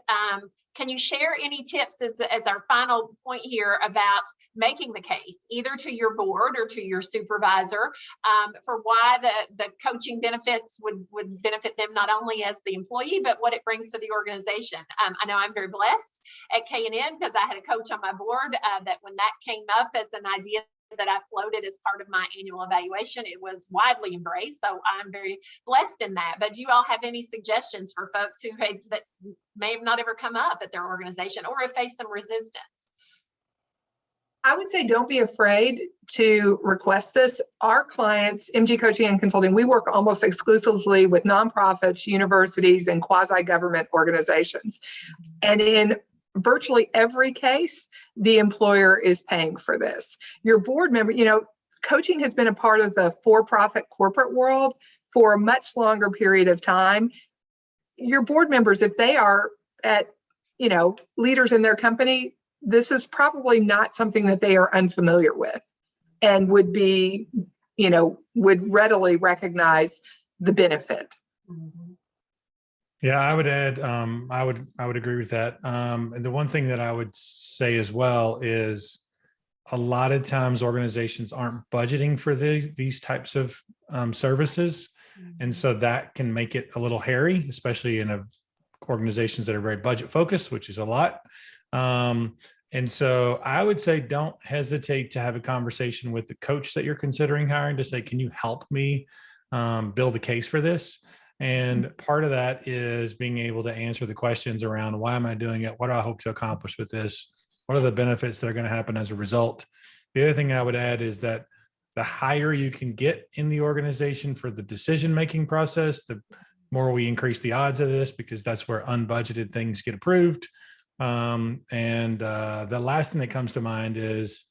Can you share any tips as our final point here about making the case, either to your board or to your supervisor, for why the coaching benefits would benefit them not only as the employee, but what it brings to the organization? I know I'm very blessed at K&N because I had a coach on my board that when that came up as an idea that I floated as part of my annual evaluation, it was widely embraced. So I'm very blessed in that. But do you all have any suggestions for folks who that may have not ever come up at their organization or have faced some resistance? I would say don't be afraid to request this. Our clients, MG Coaching and Consulting, we work almost exclusively with nonprofits, universities, and quasi-government organizations. And in virtually every case, the employer is paying for this. Your board member, coaching has been a part of the for-profit corporate world for a much longer period of time. Your board members, if they are leaders in their company, this is probably not something that they are unfamiliar with and would be, would readily recognize the benefit. Mhm. Yeah, I would add, I would agree with that. And the one thing that I would say as well is a lot of times organizations aren't budgeting for these types of services. And so that can make it a little hairy, especially in organizations that are very budget focused, which is a lot. And so I would say don't hesitate to have a conversation with the coach that you're considering hiring to say, can you help me build a case for this? And part of that is being able to answer the questions around why am I doing it? What do I hope to accomplish with this? What are the benefits that are going to happen as a result? The other thing I would add is that the higher you can get in the organization for the decision-making process, the more we increase the odds of this, because that's where unbudgeted things get approved. The last thing that comes to mind is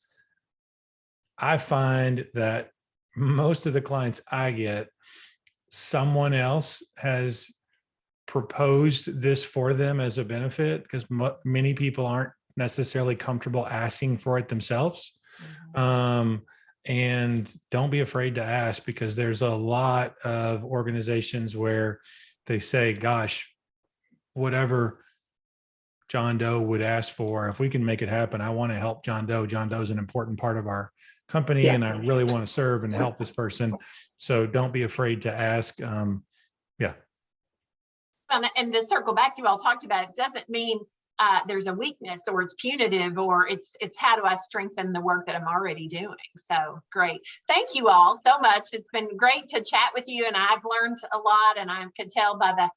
I find that most of the clients I get, someone else has proposed this for them as a benefit, because many people aren't necessarily comfortable asking for it themselves. And don't be afraid to ask, because there's a lot of organizations where they say, gosh, whatever John Doe would ask for, if we can make it happen, I want to help John Doe. John Doe is an important part of our company, and I really want to serve and help this person. So don't be afraid to ask. Yeah. And to circle back, you all talked about, it doesn't mean there's a weakness or it's punitive, or it's how do I strengthen the work that I'm already doing. So great. Thank you all so much. It's been great to chat with you, and I've learned a lot, and I could tell by the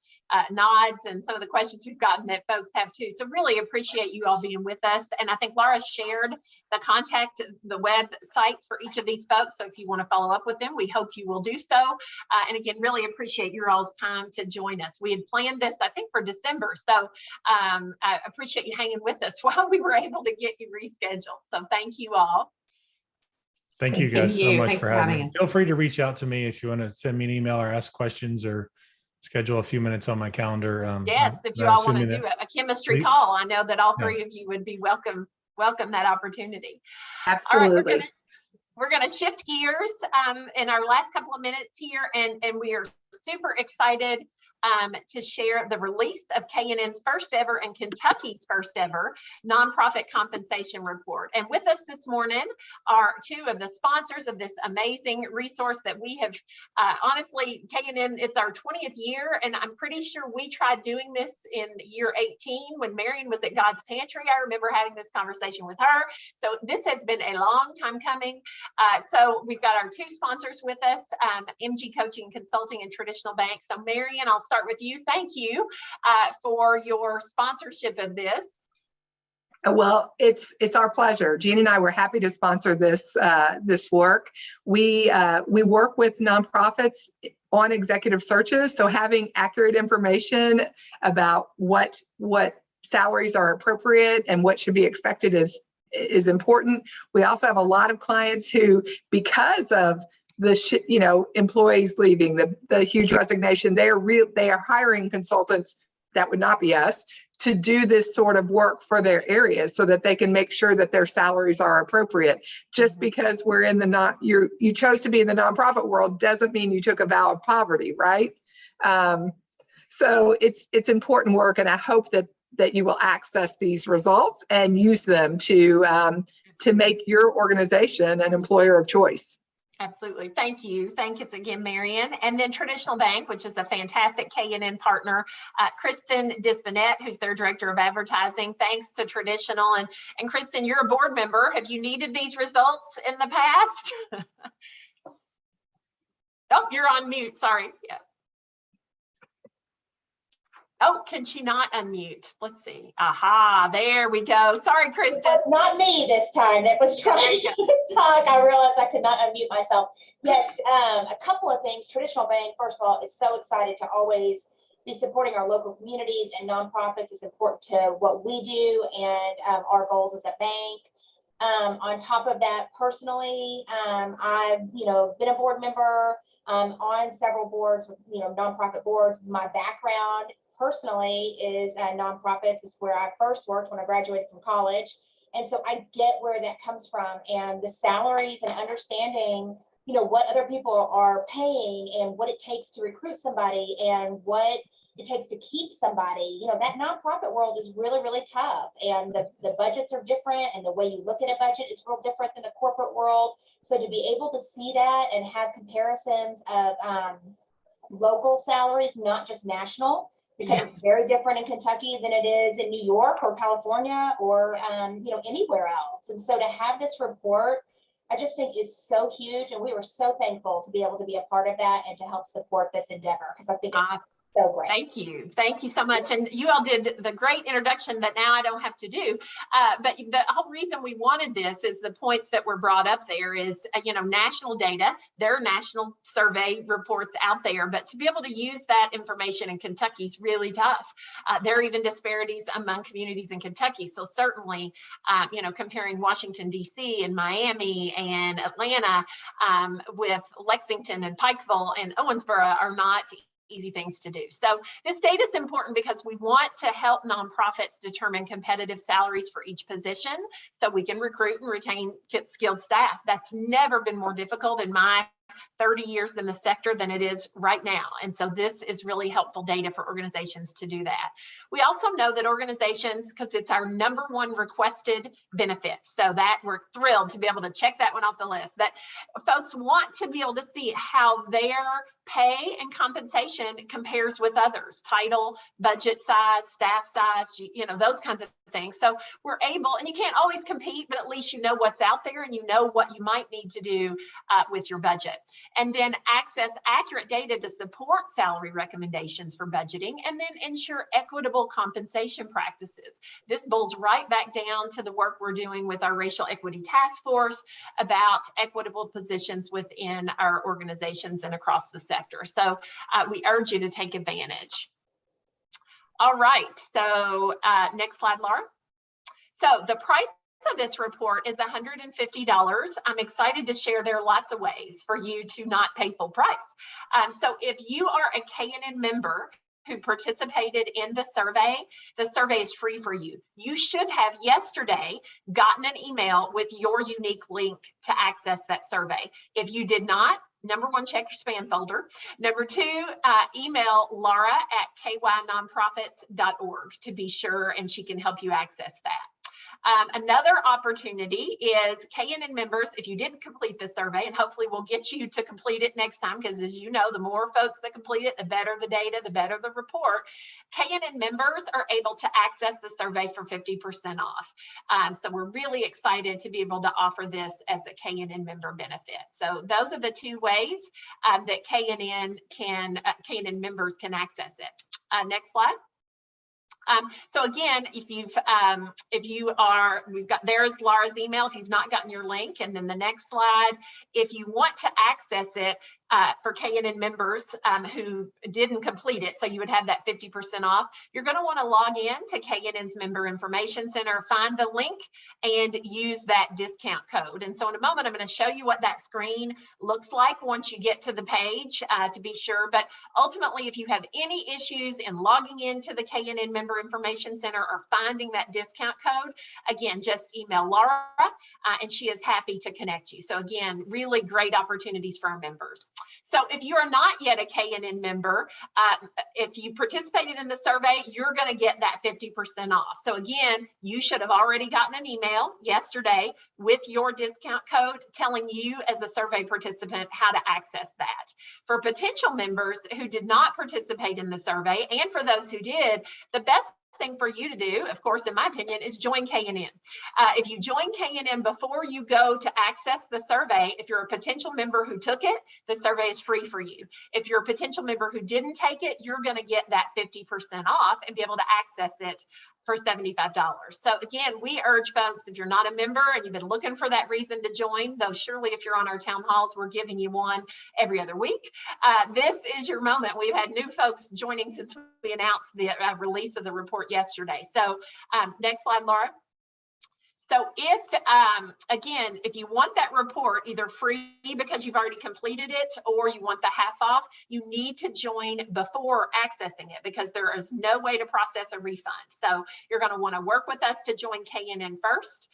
nods and some of the questions we've gotten that folks have too. So really appreciate you all being with us. And I think Laura shared the websites for each of these folks. So if you want to follow up with them, we hope you will do so. And again, really appreciate your all's time to join us. We had planned this, I think, for December. So I appreciate you hanging with us while we were able to get you rescheduled. So thank you all. Thank you guys so much Thanks for having me. Feel free to reach out to me if you want to send me an email or ask questions or schedule a few minutes on my calendar. Yes, if you all want to do a chemistry call, I know that all three of you would be welcome that opportunity. Absolutely. All right, we're going to shift gears in our last couple of minutes here, and we are super excited to share the release of K&N's first ever and Kentucky's first ever nonprofit compensation report. And with us this morning are two of the sponsors of this amazing resource that we have, honestly, K&N, it's our 20th year, and I'm pretty sure we tried doing this in year 18 when Marian was at God's Pantry. I remember having this conversation with her. So this has been a long time coming. So we've got our two sponsors with us, MG Coaching Consulting and Traditional Bank. So Marian, I'll start with you. Thank you for your sponsorship of this. Well, it's our pleasure. Jean and I were happy to sponsor this work. We work with nonprofits on executive searches, so having accurate information about what salaries are appropriate and what should be expected is important. We also have a lot of clients who, because of the employees leaving, the huge resignation, they are hiring consultants that would not be us to do this sort of work for their areas so that they can make sure that their salaries are appropriate. Just because we're in you chose to be in the nonprofit world doesn't mean you took a vow of poverty, right? So it's important work, and I hope that you will access these results and use them to make your organization an employer of choice. Absolutely. Thank you. Thank you again, Marian. And then Traditional Bank, which is a fantastic K&N partner, Kristen Disbonnet, who's their Director of Advertising. Thanks to Traditional. And Kristen, you're a board member. Have you needed these results in the past? Oh, you're on mute. Sorry. Yeah. Oh, can she not unmute? Let's see. Aha, there we go. Sorry, Kristen. It was not me this time that was trying to talk. I realized I could not unmute myself. Yes, a couple of things. Traditional Bank, first of all, is so excited to always be supporting our local communities and nonprofits. It's important to what we do and our goals as a bank. On top of that, personally, I've been a board member on several boards with nonprofit boards. My background personally is nonprofits. It's where I first worked when I graduated from college. And so I get where that comes from, and the salaries and understanding, you know, what other people are paying and what it takes to recruit somebody and what it takes to keep somebody. You know, that nonprofit world is really, really tough, and the budgets are different, and the way you look at a budget is real different than the corporate world. So to be able to see that and have comparisons of local salaries, not just national, because it's very different in Kentucky than it is in New York or California or you know, anywhere else. And so to have this report, I just think is so huge, and we were so thankful to be able to be a part of that and to help support this endeavor, because I think it's so great. Thank you so much. And you all did the great introduction that now I don't have to do. But the whole reason we wanted this is the points that were brought up there is, you know, national data. There are national survey reports out there, but to be able to use that information in Kentucky is really tough. There are even disparities among communities in Kentucky. So certainly, you know, comparing Washington, D.C. and Miami and Atlanta with Lexington and Pikeville and Owensboro are not easy things to do. So this data is important because we want to help nonprofits determine competitive salaries for each position so we can recruit and retain skilled staff. That's never been more difficult in my 30 years in the sector than it is right now. And so this is really helpful data for organizations to do that. We also know that organizations, because it's our #1 requested benefit, so that we're thrilled to be able to check that one off the list, that folks want to be able to see how their pay and compensation compares with others, title, budget size, staff size, you know, those kinds of things. So we're able, and you can't always compete, but at least you know what's out there and you know what you might need to do with your budget. And then access accurate data to support salary recommendations for budgeting, and then ensure equitable compensation practices. This boils right back down to the work we're doing with our Racial Equity Task Force about equitable positions within our organizations and across the sector. So we urge you to take advantage. All right, so next slide, Laura. So the price of this report is $150. I'm excited to share there are lots of ways for you to not pay full price. So if you are a K&N member who participated in the survey is free for you. You should have yesterday gotten an email with your unique link to access that survey. If you did not, #1, check your spam folder. #2, email Laura at kynonprofits.org to be sure, and she can help you access that. Another opportunity is K&N members, if you didn't complete the survey, and hopefully we'll get you to complete it next time, because as you know, the more folks that complete it, the better the data, the better the report. K&N members are able to access the survey for 50% off. So we're really excited to be able to offer this as a K&N member benefit. So those are the two ways that K&N members can access it. Next slide. So again, there's Laura's email if you've not gotten your link. And then the next slide, if you want to access it for K&N members who didn't complete it, so you would have that 50% off, you're going to want to log in to K&N's Member Information Center, find the link, and use that discount code. And so in a moment, I'm going to show you what that screen looks like once you get to the page to be sure. But ultimately, if you have any issues in logging into the K&N Member Information Center or finding that discount code, again, just email Laura and she is happy to connect you. So again, really great opportunities for our members. So if you are not yet a K&N member, if you participated in the survey, you're going to get that 50% off. So again, you should have already gotten an email yesterday with your discount code telling you as a survey participant how to access that. For potential members who did not participate in the survey, and for those who did, the best thing for you to do, of course, in my opinion, is join K&N. If you join K&N before you go to access the survey, if you're a potential member who took it, the survey is free for you. If you're a potential member who didn't take it, you're going to get that 50% off and be able to access it for $75. So again, we urge folks, if you're not a member and you've been looking for that reason to join, though surely if you're on our town halls, we're giving you one every other week. This is your moment. We've had new folks joining since we announced the release of the report yesterday. So next slide, Laura. So if, again, if you want that report either free because you've already completed it, or you want the half off, you need to join before accessing it, because there is no way to process a refund. So you're going to want to work with us to join KNN first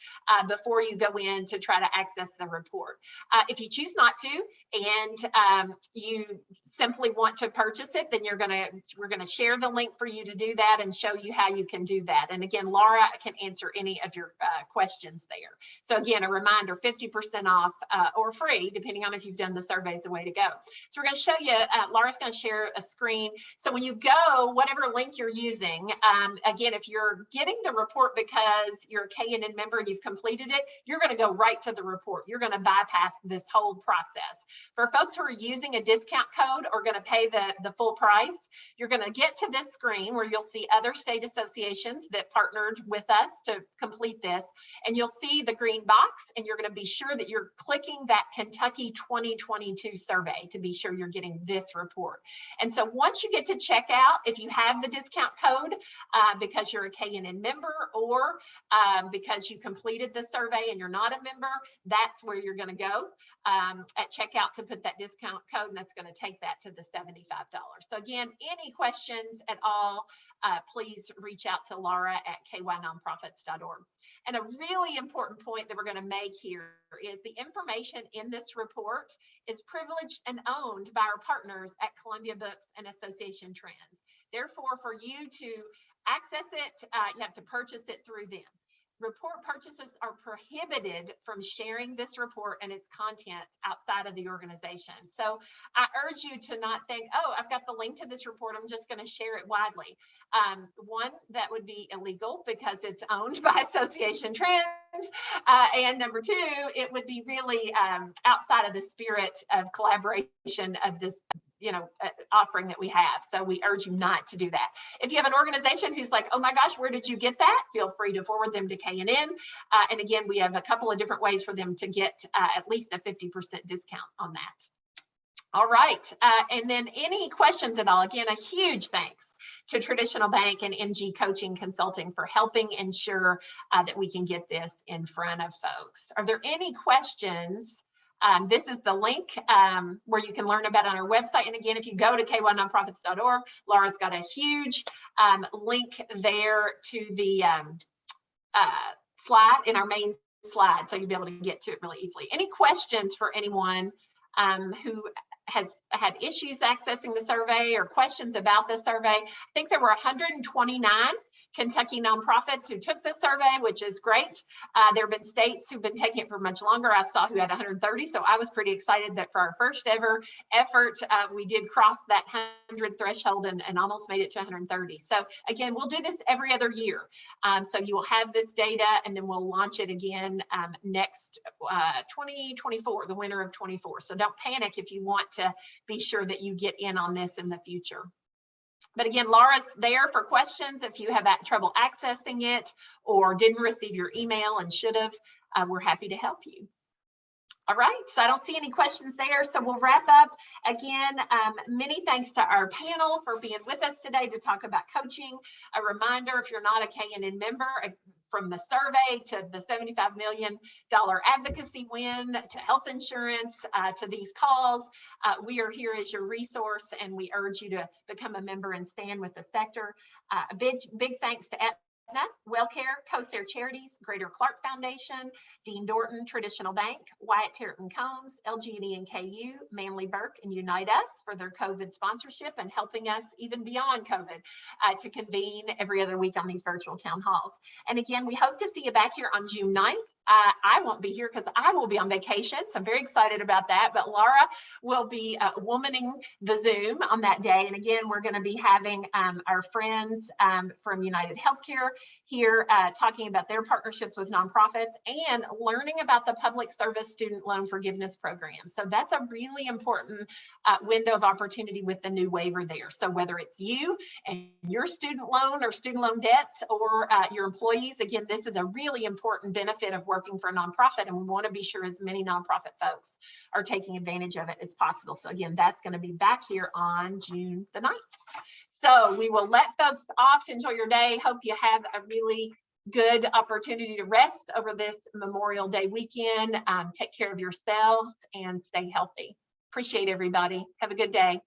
before you go in to try to access the report. If you choose not to, and you simply want to purchase it, then we're going to share the link for you to do that and show you how you can do that. And again, Laura can answer any of your questions there. So again, a reminder, 50% off or free, depending on if you've done the survey, is the way to go. So we're going to show you, Laura's going to share a screen. So when you go, whatever link you're using, again, if you're getting the report because you're a KNN member and you've completed it, you're going to go right to the report. You're going to bypass this whole process. For folks who are using a discount code or going to pay the full price, you're going to get to this screen where you'll see other state associations that partnered with us to complete this. And you'll see the green box, and you're going to be sure that you're clicking that Kentucky 2022 survey to be sure you're getting this report. And so once you get to checkout, if you have the discount code because you're a KNN member, or because you completed the survey and you're not a member, that's where you're going to go at checkout to put that discount code, and that's going to take that to the $75. So again, any questions at all, please reach out to Laura at kynonprofits.org. And a really important point that we're going to make here is the information in this report is privileged and owned by our partners at Columbia Books and Association Trends. Therefore, for you to access it, you have to purchase it through them. Report purchases are prohibited from sharing this report and its contents outside of the organization. So I urge you to not think, oh, I've got the link to this report, I'm just going to share it widely. One, that would be illegal because it's owned by Association Trends. And number two, it would be really outside of the spirit of collaboration of this offering that we have. So we urge you not to do that. If you have an organization who's like, oh my gosh, where did you get that? Feel free to forward them to KNN. And again, we have a couple of different ways for them to get at least a 50% discount on that. All right. And then any questions at all? Again, a huge thanks to Traditional Bank and MG Coaching Consulting for helping ensure that we can get this in front of folks. Are there any questions? This is the link where you can learn about it on our website. And again, if you go to kynonprofits.org, Laura's got a huge link there to the slide in our main slide. So you'll be able to get to it really easily. Any questions for anyone who has had issues accessing the survey or questions about the survey? I think there were 129 Kentucky nonprofits who took the survey, which is great. There have been states who've been taking it for much longer. I saw who had 130. So I was pretty excited that for our first ever effort, we did cross that 100 threshold and almost made it to 130. So again, we'll do this every other year. So you will have this data, and then we'll launch it again next 2024, the winter of 24. So don't panic if you want to be sure that you get in on this in the future. But again, Laura's there for questions. If you have trouble accessing it or didn't receive your email and should have, we're happy to help you. All right, so I don't see any questions there. So we'll wrap up. Again, many thanks to our panel for being with us today to talk about coaching. A reminder, if you're not a KNN member, from the survey to the $75 million advocacy win to health insurance to these calls, we are here as your resource, and we urge you to become a member and stand with the sector. A big thanks to WellCare, CoStar Charities, Greater Clark Foundation, Dean Dorton, Traditional Bank, Wyatt Territon Combs, LG&E and KU, Manley Burke, and Unite Us for their COVID sponsorship and helping us even beyond COVID to convene every other week on these virtual town halls. And again, we hope to see you back here on June 9th. I won't be here because I will be on vacation, so I'm very excited about that. But Laura will be womaning the Zoom on that day. And again, we're going to be having our friends from United Healthcare here talking about their partnerships with nonprofits and learning about the public service student loan forgiveness program. So that's a really important window of opportunity with the new waiver there. So whether it's you and your student loan or student loan debts or your employees, again, this is a really important benefit of working for a nonprofit, and we want to be sure as many nonprofit folks are taking advantage of it as possible. So again, that's going to be back here on June the 9th. So we will let folks off to enjoy your day. Hope you have a really good opportunity to rest over this Memorial Day weekend. Take care of yourselves and stay healthy. Appreciate everybody. Have a good day.